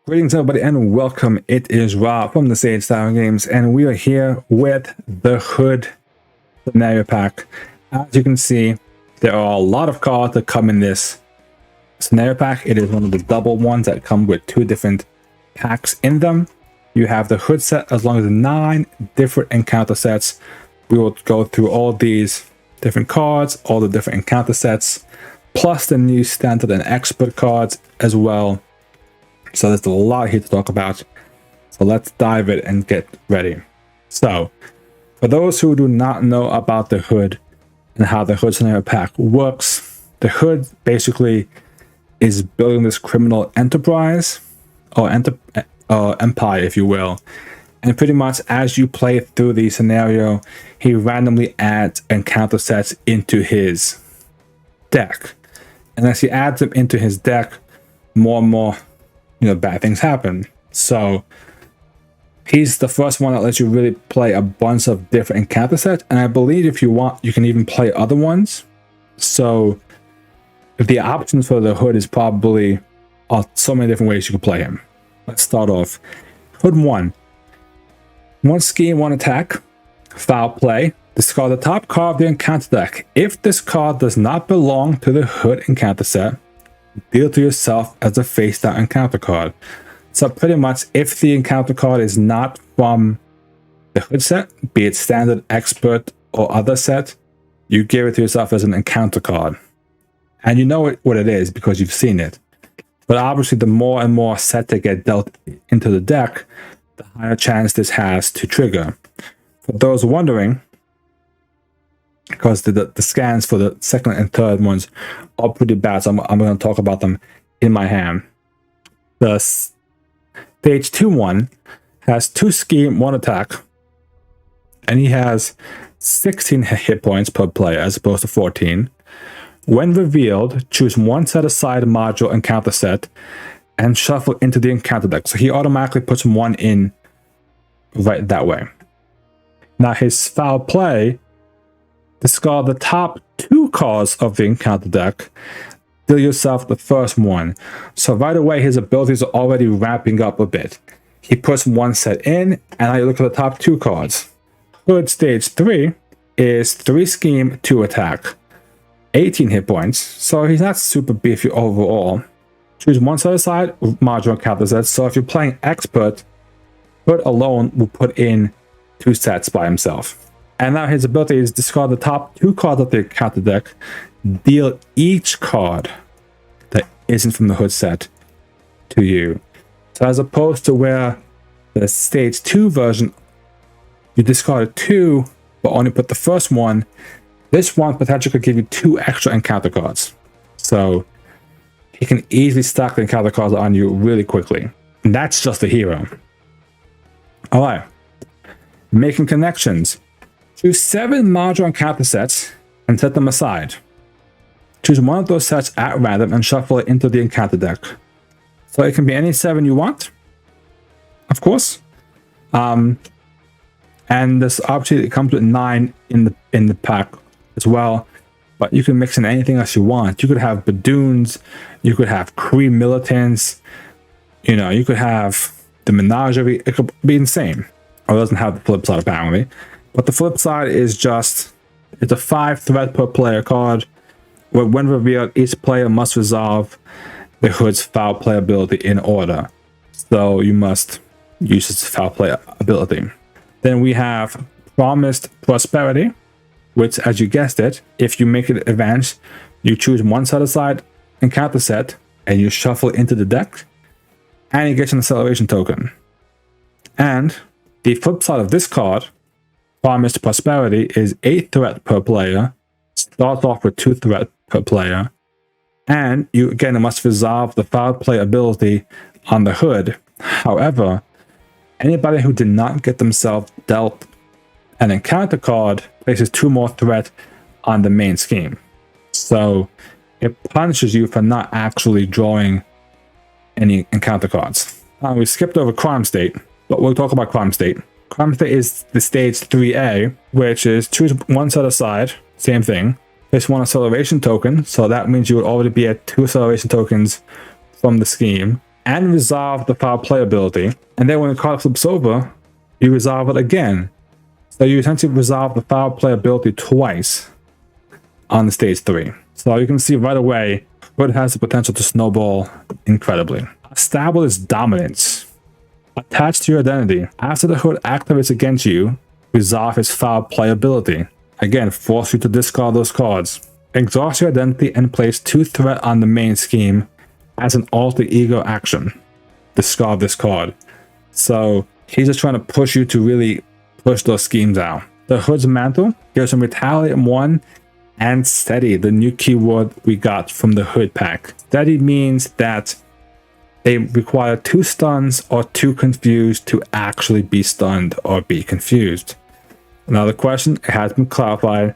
Greetings everybody and welcome. It is Rob from the Sage Style Games and we are here with the Hood scenario pack. As you can see, there are a lot of cards that come in this scenario pack. It is one of the double ones that come with two different packs in them. You have the Hood set as long as 9 different encounter sets. We will go through all these different cards, all the different encounter sets, plus the new standard and expert cards as well. So there's a lot here to talk about. So let's dive in and get ready. So for those who do not know about the Hood and how the Hood scenario pack works, the Hood basically is building this criminal enterprise or empire, if you will. And pretty much as you play through the scenario, he randomly adds encounter sets into his deck. And as he adds them into his deck, more and more bad things happen. So he's the first one that lets you really play a bunch of different encounter sets, and I believe if you want, you can even play other ones. So the options for the Hood is probably so many different ways you can play him. Let's start off. Hood 1. 1 scheme, 1 attack. Foul play. Discard the top card of the encounter deck. If this card does not belong to the Hood encounter set, deal to yourself as a face-down encounter card. So pretty much if the encounter card is not from the Hood set, be it standard, expert, or other set, you give it to yourself as an encounter card. And you know what it is because you've seen it. But obviously the more and more sets that get dealt into the deck, the higher chance this has to trigger. For those wondering, because the scans for the second and third ones are pretty bad, so I'm going to talk about them in my hand. The stage 2 one has 2 scheme, 1 attack, and he has 16 hit points per player as opposed to 14. When revealed, choose 1 set aside module encounter set and shuffle into the encounter deck. So he automatically puts 1 in right that way. Now his foul play, discard the top 2 cards of the encounter deck, deal yourself the first 1. So right away his abilities are already ramping up a bit. He puts 1 set in, and now you look at the top 2 cards. Hood stage 3 is 3 scheme, 2 attack, 18 hit points, so he's not super beefy overall. Choose 1 set aside module encounter sets, so if you're playing expert, Hood alone will put in 2 sets by himself. And now his ability is discard the top 2 cards of the encounter deck, deal each card that isn't from the Hood set to you. So as opposed to where the stage 2 version, you discarded 2, but only put the first 1, this one potentially could give you 2 extra encounter cards. So he can easily stack the encounter cards on you really quickly. And that's just the hero. Alright. Making connections. Choose 7 module encounter sets and set them aside. Choose 1 of those sets at random and shuffle it into the encounter deck. So it can be any 7 you want, of course. And this obviously it comes with 9 in the pack as well. But you can mix in anything else you want. You could have Badoons, you could have Kree militants, you could have the Menagerie. It could be insane. Or it doesn't have the flip side apparently. But the flip side is just, it's a 5 threat per player card, where when revealed, each player must resolve the Hood's foul play ability in order. So you must use its foul play ability. Then we have Promised Prosperity, which, as you guessed it, if you make it advanced, you choose 1 set aside encounter set and you shuffle into the deck, and you get an acceleration token. And the flip side of this card, Promised Prosperity, is 8 threat per player, starts off with 2 threat per player, and you again must resolve the foul play ability on the Hood. However, anybody who did not get themselves dealt an encounter card places 2 more threat on the main scheme. So it punishes you for not actually drawing any encounter cards. We skipped over Crime State, but we'll talk about Crime State. Crime State is the stage 3A, which is choose 1 set aside, same thing. Place 1 acceleration token, so that means you would already be at 2 acceleration tokens from the scheme. and resolve the foul play ability. And then when the card flips over, you resolve it again. So you essentially resolve the foul play ability twice on the stage 3. So you can see right away, Hood has the potential to snowball incredibly. Establish dominance. Attached to your identity. After the Hood activates against you, resolve his foul play ability. Again, force you to discard those cards. Exhaust your identity and place 2 threat on the main scheme as an alter ego action. Discard this card. So he's just trying to push you to really push those schemes out. The Hood's mantle gives him Retaliate 1 and Steady, the new keyword we got from the Hood pack. Steady means that they require 2 stuns or 2 confused to actually be stunned or be confused. Now the question has been clarified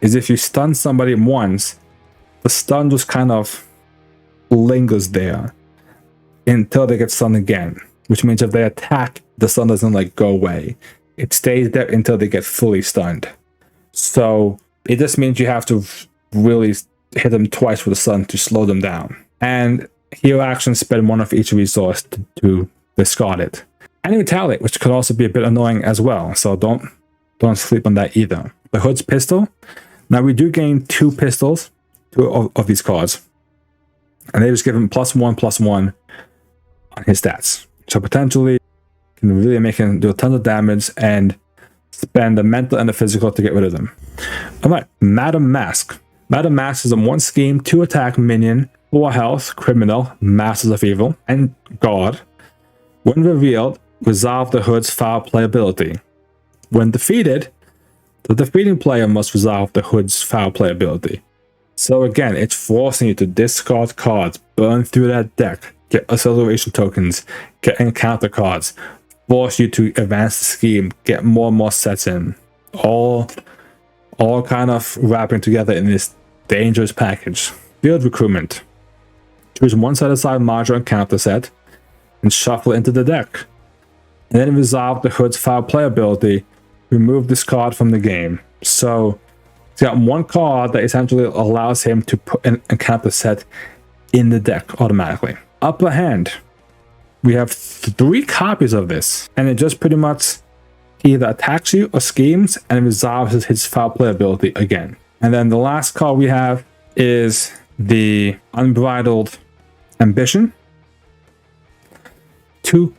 is if you stun somebody once, the stun just kind of lingers there until they get stunned again, which means if they attack, the stun doesn't like go away. It stays there until they get fully stunned. So it just means you have to really hit them twice with the stun to slow them down. And hero actions spend 1 of each resource to discard it. And Retaliate, which could also be a bit annoying as well. So don't sleep on that either. The Hood's pistol. Now we do gain 2 pistols, 2 of these cards. And they just give him +1/+1 on his stats. So potentially can really make him do a ton of damage and spend the mental and the physical to get rid of them. Alright, Madam Mask. Madam Mask is a 1 scheme, 2 attack minion, 4 health, criminal, Masters of Evil, and guard. When revealed, resolve the Hood's foul play ability. When defeated, the defeating player must resolve the Hood's foul play ability. So again, it's forcing you to discard cards, burn through that deck, get acceleration tokens, get encounter cards, force you to advance the scheme, get more and more sets in. All kind of wrapping together in this dangerous package. Field recruitment. Choose 1 set-aside modular encounter set and shuffle it into the deck. And then resolve the Hood's foul play ability. Remove this card from the game. So he's got 1 card that essentially allows him to put an encounter set in the deck automatically. Upper hand. We have 3 copies of this, and it just pretty much either attacks you or schemes and resolves his foul play ability again. And then the last card we have is the Unbridled Ambition. 2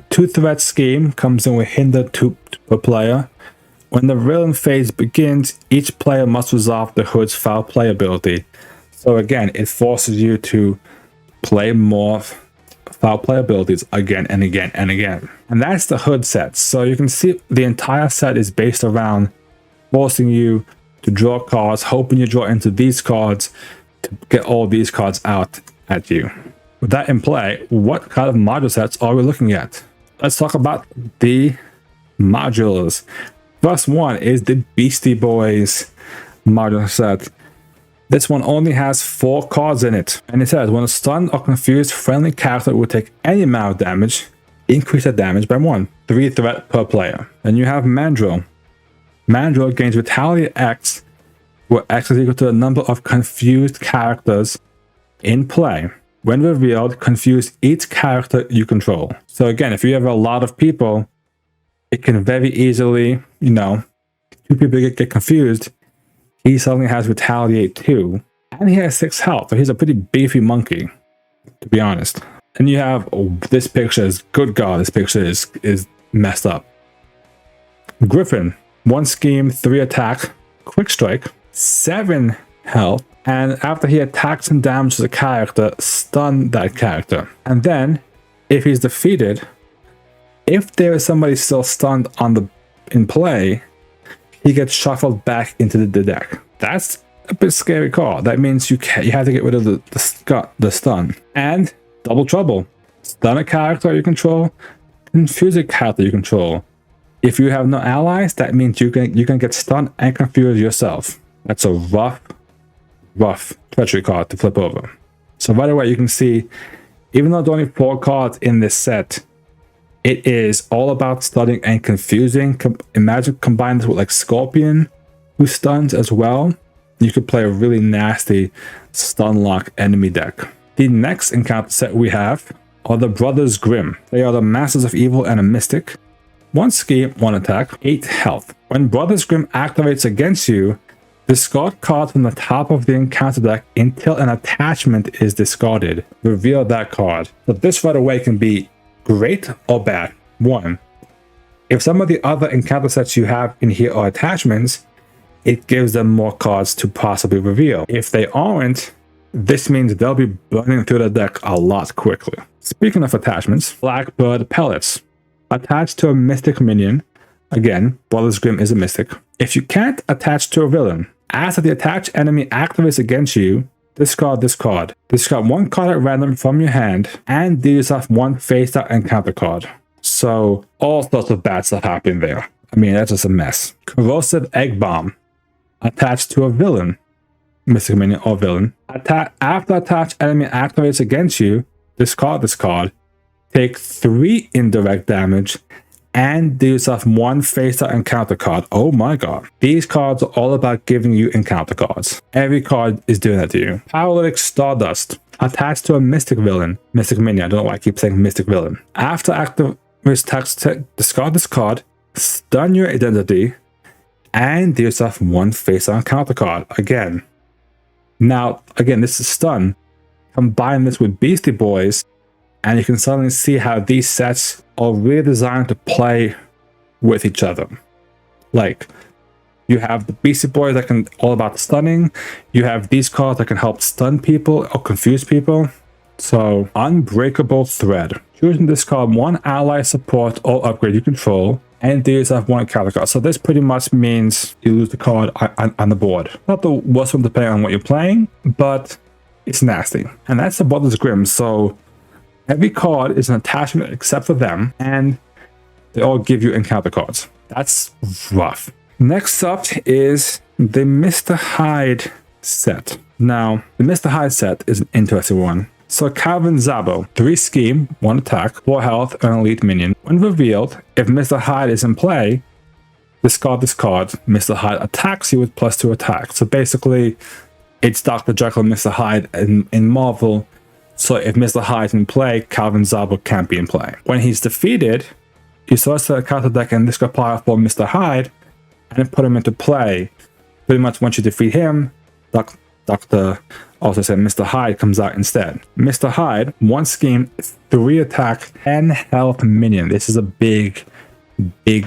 threat scheme comes in with hinder 2 per player. When the villain phase begins, each player must resolve the Hood's foul play ability. So again, it forces you to play more foul play abilities again and again and again. And that's the Hood set. So you can see the entire set is based around forcing you to draw cards, hoping you draw into these cards to get all these cards out at you. With that in play, what kind of module sets are we looking at? Let's talk about the modules. First one is the Beastie Boys module set. This one only has 4 cards in it, and it says when a stunned or confused friendly character will take any amount of damage, increase that damage by 1. 3 threat per player. Then you have MANDRILL. MANDRILL gains Retaliate X, where X is equal to the number of confused characters in play. When revealed, confuse each character you control. So again, if you have a lot of people, it can very easily, 2 people get confused. He suddenly has Retaliate 2, and he has 6 health, so he's a pretty beefy monkey, to be honest. And you have, this picture is, good God, this picture is messed up. Griffin, 1 scheme, 3 attack, quick strike, 7 health, and after he attacks and damages a character, stun that character. And then, if he's defeated, if there is somebody still stunned in play, he gets shuffled back into the deck. That's a bit scary card. That means you have to get rid of the stun. And Double Trouble. Stun a character you control, confuse a character you control. If you have no allies, that means you can get stunned and confused yourself. That's a rough treachery card to flip over. So right away you can see, even though there are only 4 cards in this set, it is all about stunning and confusing. Imagine combine this with like Scorpion, who stuns as well. You could play a really nasty stun lock enemy deck. The next encounter set we have are the Brothers Grimm. They are the Masters of Evil and a Mystic. 1 scheme, 1 attack, 8 health. When Brothers Grimm activates against you, discard cards from the top of the encounter deck until an attachment is discarded. Reveal that card. So this right away can be great or bad. 1. If some of the other encounter sets you have in here are attachments, it gives them more cards to possibly reveal. If they aren't, this means they'll be burning through the deck a lot quickly. Speaking of attachments, Blackbird Pellets. Attached to a Mystic minion. Again, Brothers Grimm is a Mystic. If you can't attach to a villain, after the attached enemy activates against you, discard this card. Discard 1 card at random from your hand and deal yourself 1 face-out encounter card. So all sorts of bad stuff happening there. I mean, that's just a mess. Corrosive Egg Bomb. Attached to a villain, Mystic minion or villain. After attached enemy activates against you, discard this card. Take 3 indirect damage and deal yourself 1 face-out encounter card. Oh my god. These cards are all about giving you encounter cards. Every card is doing that to you. Paralytic Stardust. Attached to a Mystic villain. Mystic minion. I don't know why I keep saying Mystic villain. After active attacks, discard this card, stun your identity, and deal yourself 1 face-out encounter card. Again. Now, again, this is stun. Combine this with Beastie Boys, and you can suddenly see how these sets are really designed to play with each other. Like, you have the Beastie Boys that can all about stunning. You have these cards that can help stun people or confuse people. So, Unbreakable Thread. Choosing this card 1 ally support or upgrade you control, and deal yourself 1 encounter card. So this pretty much means you lose the card on the board. Not the worst one depending on what you're playing, but it's nasty. And that's the Brothers Grimm. So every card is an attachment except for them, and they all give you encounter cards. That's rough. Next up is the Mr. Hyde set. Now, the Mr. Hyde set is an interesting one. So Calvin Zabo, 3 scheme, 1 attack, 4 health, an elite minion. When revealed, if Mr. Hyde is in play, discard this card. Mr. Hyde attacks you with +2 attack. So basically, it's Dr. Jekyll and Mr. Hyde in Marvel. So if Mr. Hyde's in play, Calvin Zabo can't be in play. When he's defeated, you search the counter deck and discard power for Mr. Hyde and put him into play. Pretty much once you defeat him, Dr. also said Mr. Hyde comes out instead. Mr. Hyde, 1 scheme, 3 attack, 10 health minion. This is a big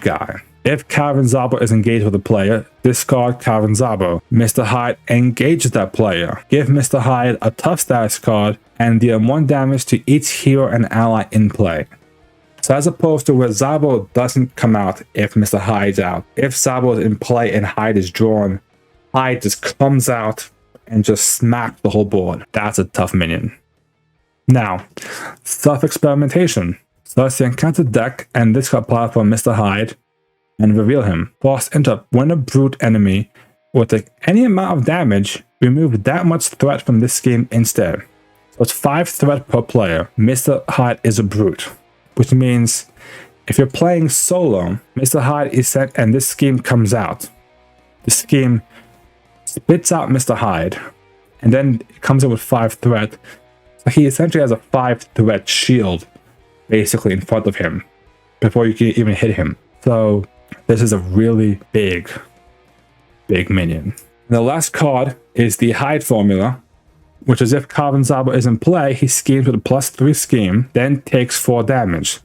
guy. If Calvin Zabo is engaged with a player, discard Calvin Zabo. Mr. Hyde engages that player. Give Mr. Hyde a tough status card and deal 1 damage to each hero and ally in play. So as opposed to where Zabo doesn't come out if Mr. Hyde's out. If Zabo is in play and Hyde is drawn, Hyde just comes out and just smack the whole board. That's a tough minion. Now, self-experimentation. Search the encounter deck and discard power from Mr. Hyde and reveal him. Force interrupt. When a brute enemy will take any amount of damage, remove that much threat from this scheme instead. So it's 5 threat per player. Mr. Hyde is a brute, which means if you're playing solo, Mr. Hyde is set and this scheme comes out. The scheme spits out Mr. Hyde, and then it comes in with 5 threat. So he essentially has a 5 threat shield basically in front of him before you can even hit him. So this is a really big minion. And the last card is the Hyde formula, which is if Calvin Zabo is in play, he schemes with a +3 scheme, then takes 4 damage.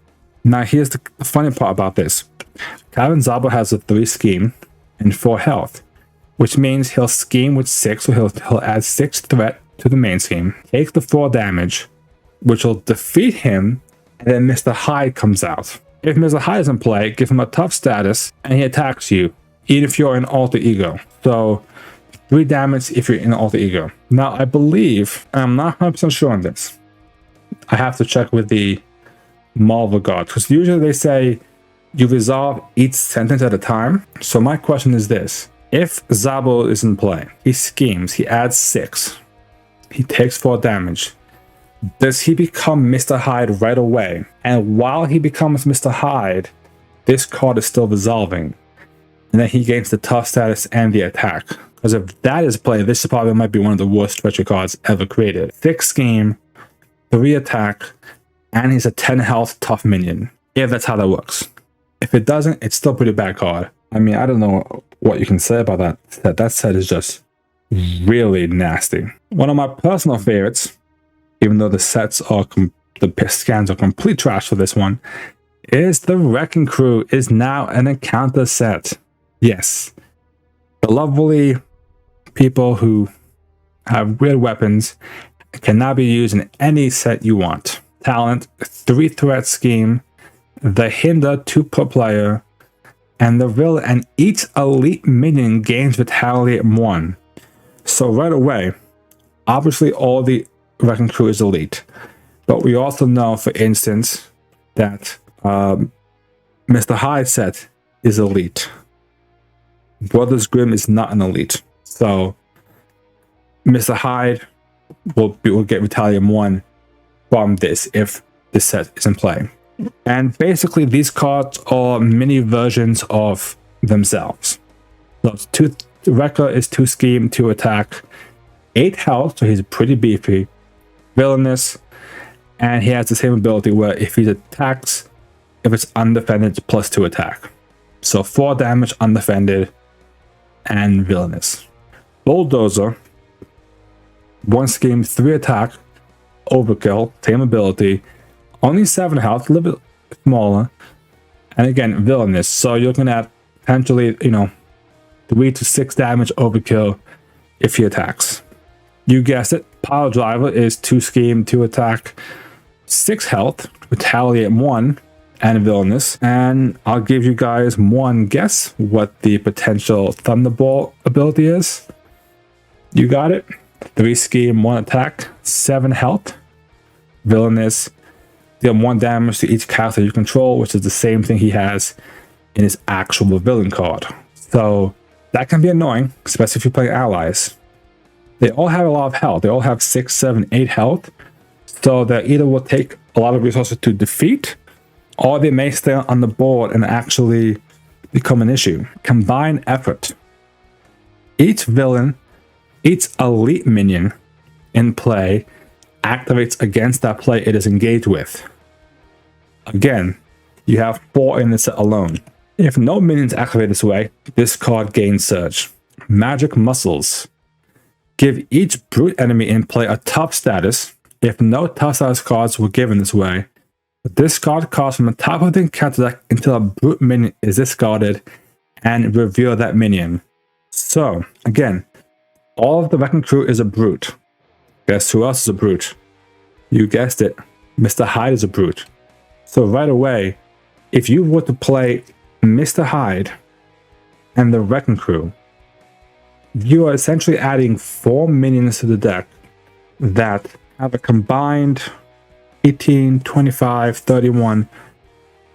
Now here's the funny part about this. Calvin Zabo has a 3 scheme and 4 health, which means he'll scheme with 6, so he'll add 6 threat to the main scheme, take the 4 damage, which will defeat him, and then Mr. Hyde comes out. If Mr. Hyde is in play, give him a tough status, and he attacks you, even if you're in alter ego. So 3 damage if you're in alter ego. Now I believe, and I'm not 100% sure on this, I have to check with the Marvel God, because usually they say you resolve each sentence at a time. So my question is this. If Zabo is in play, he schemes, he adds 6, he takes 4 damage. Does he become Mr. Hyde right away? And while he becomes Mr. Hyde, this card is still resolving. And then he gains the tough status and the attack. Because if that is played, this probably might be one of the worst stretcher cards ever created. 6 scheme, 3 attack, and he's a 10 health tough minion, if that's how that works. If it doesn't, it's still a pretty bad card. I mean, I don't know what you can say about that set. That set is just really nasty. One of my personal favorites, even though the sets are the scans are complete trash for this one, is the Wrecking Crew is now an encounter set. Yes, the lovely people who have weird weapons can now be used in any set you want. Talent, 3-threat scheme, the hinder 2 per player, and the villain, and each elite minion gains retaliate 1. So right away, obviously all the Wrecking Crew is elite, but we also know, for instance, that Mr. Hyde set is elite. Brothers Grimm is not an elite, so Mr. Hyde will get retaliate 1 from this if this set is in play. And basically these cards are mini versions of themselves. So Wrecker is 2 scheme, 2 attack, 8 health, so he's pretty beefy, villainous, and he has the same ability where if he attacks, if it's undefended, it's +2 attack. So 4 damage undefended and villainous. Bulldozer, 1 scheme, 3 attack, overkill, same ability, only 7 health, a little bit smaller, and again villainous. So you're looking at potentially, 3 to 6 damage overkill if he attacks. You guessed it, Pile Driver is 2 scheme, 2 attack, 6 health, retaliate 1, and villainous. And I'll give you guys one guess what the potential Thunderball ability is. You got it. 3 scheme, 1 attack, 7 health, villainous, deal 1 damage to each character you control, which is the same thing he has in his actual villain card. So that can be annoying, especially if you're playing allies. They all have a lot of health. They all have 6, 7, 8 health. So they either will take a lot of resources to defeat, or they may stay on the board and actually become an issue. Combined effort. Each villain, each elite minion in play activates against that play it is engaged with. Again, you have 4 in this set alone. If no minions activate this way, this card gains Surge. Magic Muscles. Give each brute enemy in play a tough status. If no tough status cards were given this way, discard cards from the top of the encounter deck until a brute minion is discarded and reveal that minion. So, again, all of the Wrecking Crew is a brute. Guess who else is a brute? You guessed it, Mr. Hyde is a brute. So right away, if you were to play Mr. Hyde and the Wrecking Crew, you are essentially adding 4 minions to the deck that have a combined 18, 25, 31,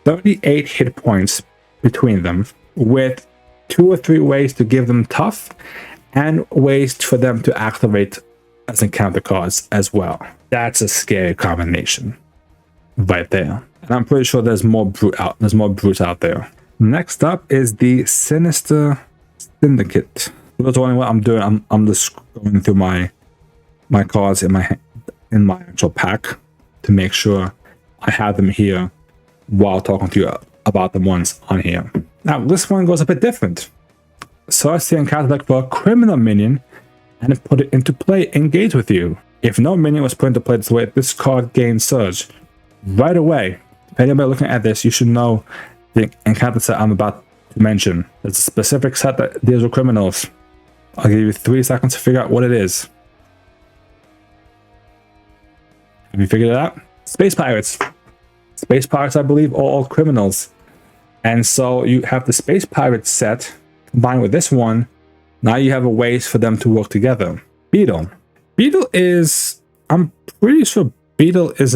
38 hit points between them, with 2 or 3 ways to give them tough and ways for them to activate as encounter cards as well. That's a scary combination right there. And I'm pretty sure there's more brutes out there. Next up is the Sinister Syndicate. For those wondering what I'm doing, I'm just going through my cards in my actual pack to make sure I have them here while talking to you about the ones on here. Now this one goes a bit different. Search the encounter deck for a criminal minion and put it into play, engage with you. If no minion was put into play this way, this card gains Surge. Right away, if anybody looking at this, you should know the encounter set I'm about to mention. There's a specific set that deals with criminals. I'll give you 3 seconds to figure out what it is. Have you figured it out? Space Pirates. Space Pirates, I believe, are all criminals. And so you have the Space Pirates set combined with this one. Now you have a ways for them to work together. Beetle. Beetle is, I'm pretty sure Beetle is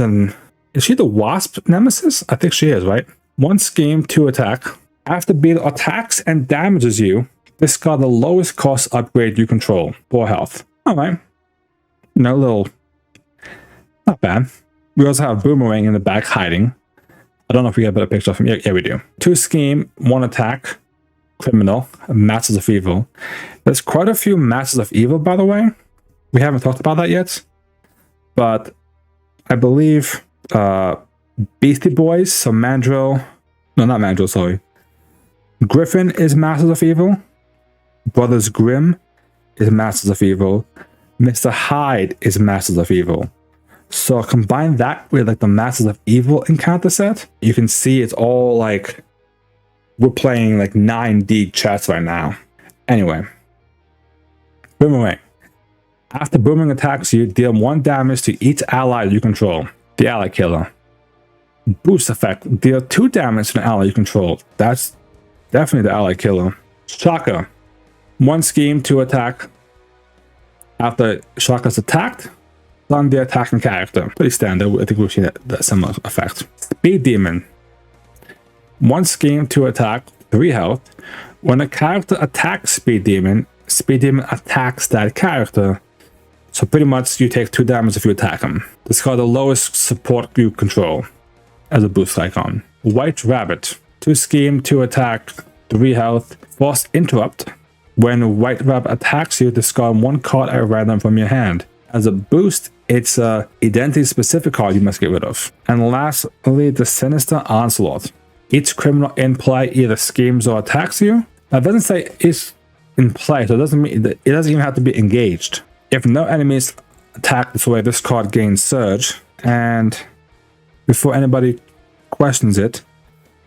is she the Wasp nemesis? I think she is, right? 1 scheme, 2 attack. After Beetle attacks and damages you, discard the lowest cost upgrade you control. 4 health. Alright. Not bad. We also have Boomerang in the back hiding. I don't know if we have a better picture of him. Yeah, we do. 2 scheme, 1 attack. Criminal. Masters of Evil. There's quite a few Masters of Evil, by the way. We haven't talked about that yet. But I believe Beastie Boys, so Mandrill, no, not Mandrill, sorry. Griffin is Masters of Evil. Brothers Grimm is Masters of Evil. Mr. Hyde is Masters of Evil. So combine that with like the Masters of Evil encounter set, you can see it's all like we're playing like 9D chess right now. Anyway, Boomerang. After Boomerang attacks you, deal 1 damage to each ally you control. The ally killer. Boost effect. Deal 2 damage to an ally you control. That's definitely the ally killer. Shaka. 1 scheme to attack. After Shaka's attacked, stun the attacking character. Pretty standard. I think we've seen that similar effect. Speed Demon. 1 scheme to attack, 3 health. When a character attacks Speed Demon attacks that character. So pretty much you take 2 damage if you attack him. Discard the lowest support you control as a boost icon. White Rabbit. 2 scheme to attack, 3 health. Force Interrupt. When White Rabbit attacks you, discard 1 card at random from your hand. As a boost, it's a identity specific card you must get rid of. And lastly, the Sinister Onslaught. Each criminal in play either schemes or attacks you. Now it doesn't say is in play, so it doesn't mean that it doesn't even have to be engaged. If no enemies attack this way, this card gains Surge. And before anybody questions it,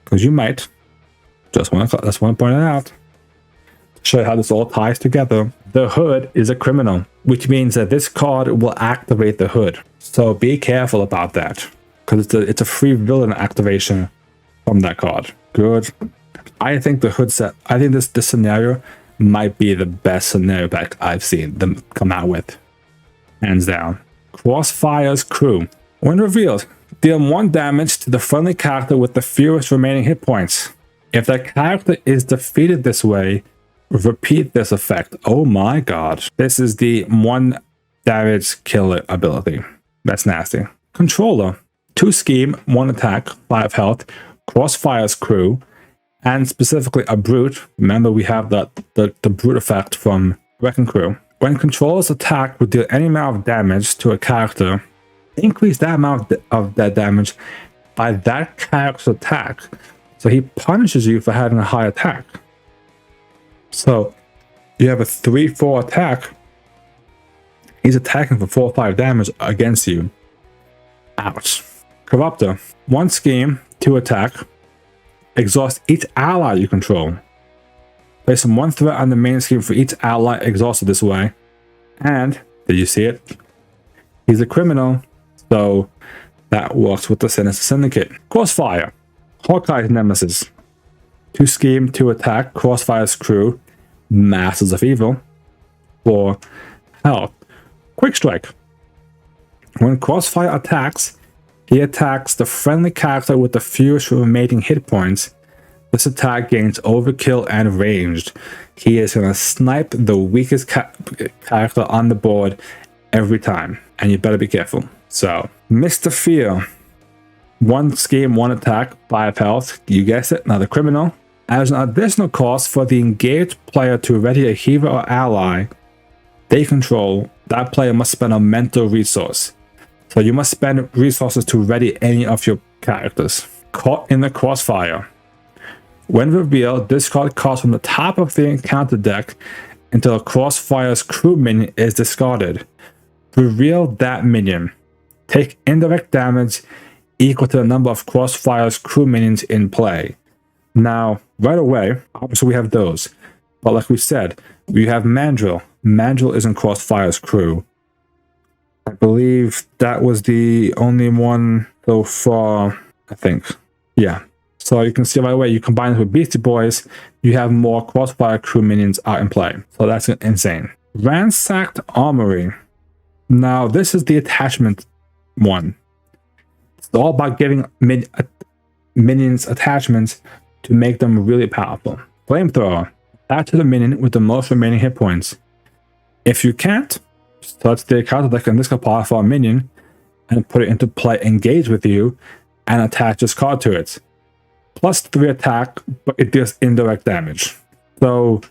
because you might, just want to point it out, show you how this all ties together. The Hood is a criminal, which means that this card will activate the Hood. So be careful about that, because it's a free villain activation from that card. Good. I think the Hood set, I think this scenario might be the best scenario pack I've seen them come out with. Hands down. Crossfire's Crew. When revealed, deal 1 damage to the friendly character with the fewest remaining hit points. If that character is defeated this way, repeat this effect. Oh my god. This is the 1 damage killer ability. That's nasty. Controller. 2 scheme, 1 attack, 5 health. Crossfire's Crew. And specifically a Brute. Remember we have the Brute effect from Wrecking Crew. When controllers attack will deal any amount of damage to a character, increase that amount of that damage by that character's attack. So he punishes you for having a high attack. So you have a 3-4 attack. He's attacking for 4 or 5 damage against you. Ouch. Corruptor. 1 scheme, 2 attack. Exhaust each ally you control. Place 1 threat on the main scheme for each ally exhausted this way. And, did you see it? He's a criminal. So that works with the Sinister Syndicate. Crossfire. Hawkeye's Nemesis. 2 scheme, 2 attack. Crossfire's Crew. Masters of Evil. 4 health. Quick Strike. When Crossfire attacks, he attacks the friendly character with the fewest remaining hit points. This attack gains overkill and ranged. He is going to snipe the weakest character on the board every time. And you better be careful. So, Mr. Fear. 1 scheme, 1 attack, 5 health. You guessed it, another criminal. As an additional cost for the engaged player to ready a hero or ally they control, that player must spend a mental resource. So you must spend resources to ready any of your characters. Caught in the Crossfire. When revealed, discard cards from the top of the encounter deck until a Crossfire's Crew minion is discarded. Reveal that minion. Take indirect damage equal to the number of Crossfire's Crew minions in play. Now, right away, obviously we have those. But like we said, we have Mandrill. Mandrill isn't Crossfire's Crew. I believe that was the only one so far, I think. Yeah. So you can see right away, you combine it with Beastie Boys, you have more Crossfire Crew minions out in play. So that's insane. Ransacked Armory. Now, this is the attachment one. It's all about giving minions attachments to make them really powerful. Flamethrower. Add to the minion with the most remaining hit points. If you can't, search the counter deck and discard power for a minion and put it into play, engage with you, and attach this card to it. +3 attack, but it deals indirect damage. So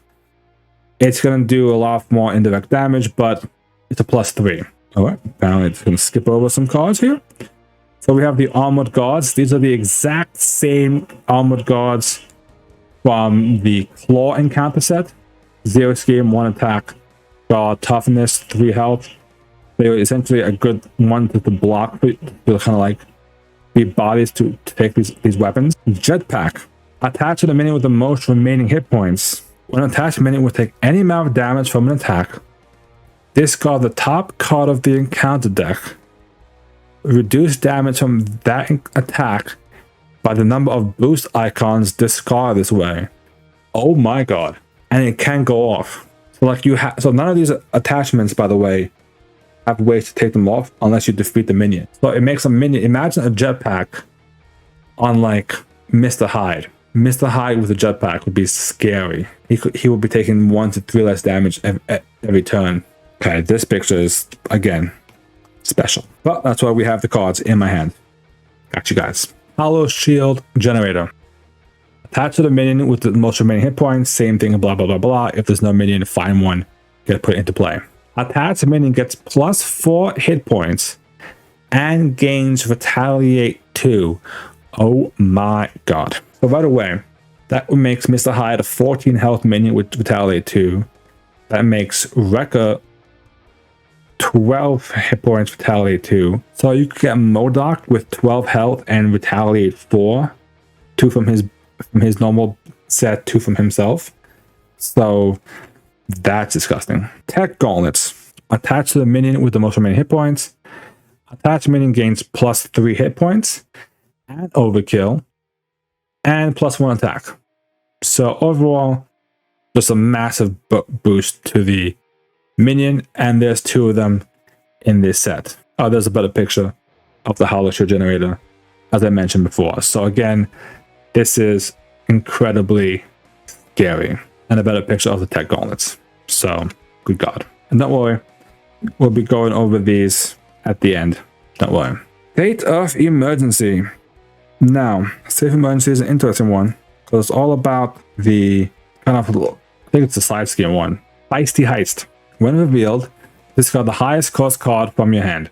it's going to do a lot more indirect damage, but it's a +3. Alright, now it's going to skip over some cards here. So we have the Armored Guards. These are the exact same Armored Guards from the Claw encounter set. 0 scheme, 1 attack, toughness, 3 health. They're essentially a good one to block, to kind of like be bodies to take these weapons. Jetpack. Attach to the minion with the most remaining hit points. When attached, the minion will take any amount of damage from an attack. Discard the top card of the encounter deck. Reduce damage from that attack by the number of boost icons discarded this way. Oh my god. And it can go off. So like so none of these attachments, by the way, have ways to take them off unless you defeat the minion. So it makes a minion. Imagine a jetpack on like Mr. Hyde. Mr. Hyde with a jetpack would be scary. He would be taking 1 to 3 less damage every turn. Okay, this picture is, again, special. But that's why we have the cards in my hand. Got you guys. Hollow Shield Generator. Attach to the minion with the most remaining hit points. Same thing, blah, blah, blah, blah. If there's no minion, find one. Get put into play. Attach minion gets +4 hit points and gains Retaliate 2. Oh my god. So right away, that makes Mr. Hyde a 14 health minion with Retaliate 2. That makes Wrecker 12 hit points, Retaliate 2. So you could get MODOK with 12 health and Retaliate 4. 2 from his normal set, 2 from himself. So that's disgusting. Tech Gauntlets. Attach to the minion with the most remaining hit points. Attached minion gains +3 hit points and overkill and +1 attack. So overall, just a massive boost to the minion, and there's 2 of them in this set. Oh, there's a better picture of the Hollow Shield Generator, as I mentioned before. So again, this is incredibly scary, and a better picture of the Tech Gauntlets. So, good god. And don't worry, we'll be going over these at the end. Don't worry. State of Emergency. Now, State of Emergency is an interesting one, because it's all about the kind of, I think it's the side scheme one. Feisty Heist. When revealed, discard the highest cost card from your hand.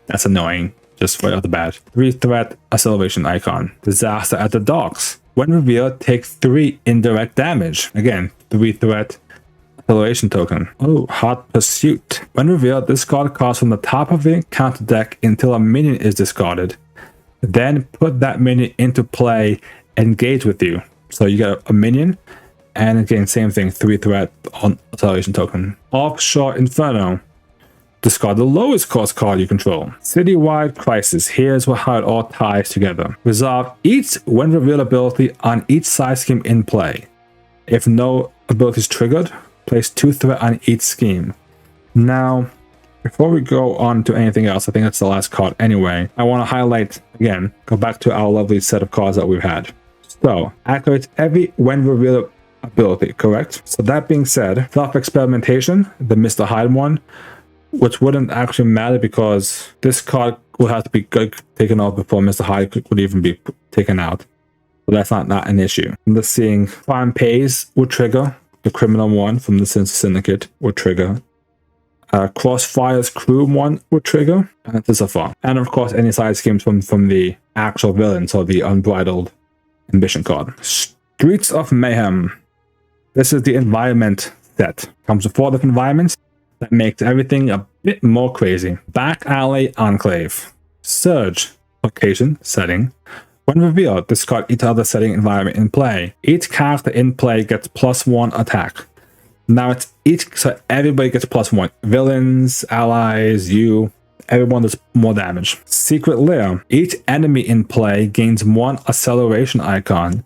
That's annoying, just right off the bat. 3 threat acceleration icon. Disaster at the Docks. When revealed, take 3 indirect damage. Again, 3 threat acceleration token. Oh, Hot Pursuit. When revealed, discard cards from the top of the counter deck until a minion is discarded. Then put that minion into play and engage with you. So you get a minion, and again, same thing, 3 threat on acceleration token. Offshore Inferno. Discard the lowest cost card you control. Citywide Crisis. Here's how it all ties together. Resolve each when revealed ability on each side scheme in play. If no ability is triggered, place 2 threat on each scheme. Now, before we go on to anything else, I think that's the last card anyway. I want to highlight, again, go back to our lovely set of cards that we've had. So, activates every when revealed ability, correct? So that being said, Self-Experimentation, the Mr. Hyde one, which wouldn't actually matter because this card will have to be taken off before Mr. Hyde would even be taken out. So that's not an issue. I'm just seeing Crime Pays will trigger. The Criminal one from the Syndicate will trigger. Crossfire's Crew one will trigger. And that's so far. And of course, any side schemes from the actual villain, so the Unbridled Ambition card. Streets of Mayhem. This is the environment set. Comes with 4 different environments. That makes everything a bit more crazy. Back Alley Enclave. Surge. Location. Setting. When revealed, discard each other setting environment in play. Each character in play gets +1 attack. Now it's so everybody gets +1. Villains, allies, you, everyone does more damage. Secret Lair. Each enemy in play gains 1 acceleration icon.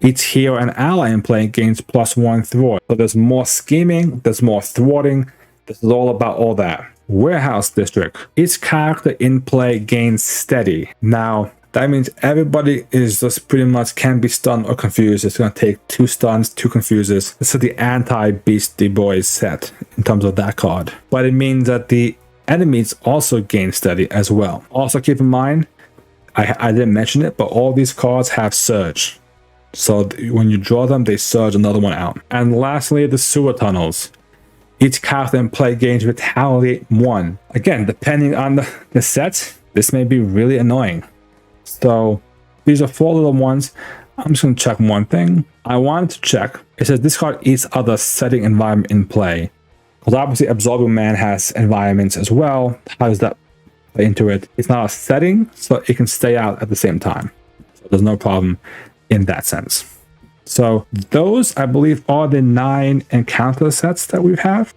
Each hero and ally in play gains +1 thwart. So there's more scheming, there's more thwarting. This is all about all that. Warehouse District. Each character in play gains steady. Now, that means everybody is just pretty much can be stunned or confused. It's going to take 2 stuns, 2 confuses. This is the anti-Beastie Boys set in terms of that card. But it means that the enemies also gain steady as well. Also keep in mind, I didn't mention it, but all these cards have Surge. So when you draw them, they surge another one out. And lastly, the Sewer Tunnels. Each character in play gains Retaliate 1. Again, depending on the set, this may be really annoying. So these are 4 little ones. I'm just going to check one thing. I wanted to check. It says this card each other setting environment in play. Because obviously Absorbing Man has environments as well. How does that play into it? It's not a setting, so it can stay out at the same time. So there's no problem in that sense. So those, I believe, are the 9 encounter sets that we have.